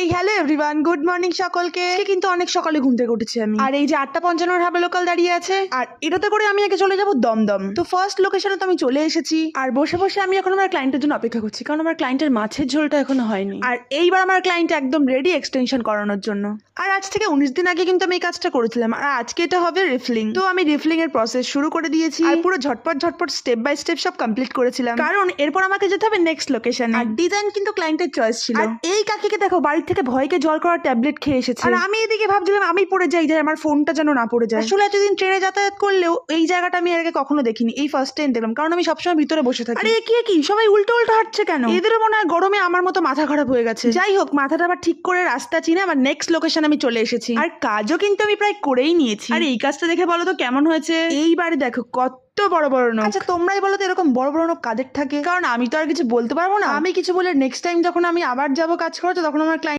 এই hello everyone, good morning সকলকে। কিন্তু অনেক সকালে ঘুম থেকে উঠেছি আমি। আর এই যে 8:55 হাবে লোকাল দাঁড়িয়ে আছে, আর এটাতে করে আমি আগে চলে যাব দমদম। তো ফার্স্ট লোকেশনে তো আমি চলে এসেছি, আর বসে বসে আমি এখন আমার ক্লায়েন্টের জন্য অপেক্ষা করছি, কারণ আমার ক্লায়েন্টের মাছের ঝোলটা এখনো হয়নি। আর এইবার আমার ক্লায়েন্ট একদম রেডি এক্সটেনশন করানোর জন্য। আর আজ থেকে 19 দিন আগে কিন্তু আমি এই কাজটা করেছিলাম, আর আজকে এটা হবে রিফিলিং। তো আমি রিফিলিং এর প্রসেস শুরু করে দিয়েছি, আর পুরো ঝটপট স্টেপ বাই স্টেপ সব কমপ্লিট করেছিলাম, কারণ এরপর আমাকে যেতে হবে নেক্সট লোকেশনে। আর ডিজাইন কিন্তু ক্লায়েন্টের চয়েস ছিল। আর এই কাকিকে দেখো, বাড়ি থেকে ভয়কে জল করার ট্যাবলেট খেয়ে এসেছে, আর আমি এদিকে ভাবছিলাম আমি পড়ে যাই, যে আমার ফোনটা যেন না পড়ে যায়। আসলে এতদিন ট্রেনে যাতায়াত করলেও এই জায়গাটা আমি এর আগে কখনো দেখিনি, এই ফার্স্ট টাইম দেখলাম, কারণ আমি সবসময় ভিতরে বসে থাকি। আরে কি সবাই উল্টো হাঁটছে কেন? এদেরও মনে হয় গরমে আমার মতো মাথা খারাপ হয়ে গেছে। যাই হোক, মাথাটা আবার ঠিক করে রাস্তা চিনে আমার নেক্সট লোকেশন আমি চলে এসেছি, আর কাজও কিন্তু আমি প্রায় করেই নিয়েছি। আর এই কাজটা দেখে বলো তো কেমন হয়েছে? এইবারে দেখো কত বড় বড় নখ। আচ্ছা তোমরাই বলো তো এরকম বড় বড় নখ কাদের থাকে, কারণ আমি তো আর কিছু বলতে পারবো না। আমি কিছু বলে নেক্সট টাইম যখন আমি আবার যাবো কাজ করতে, তখন আমার ক্লায়েন্ট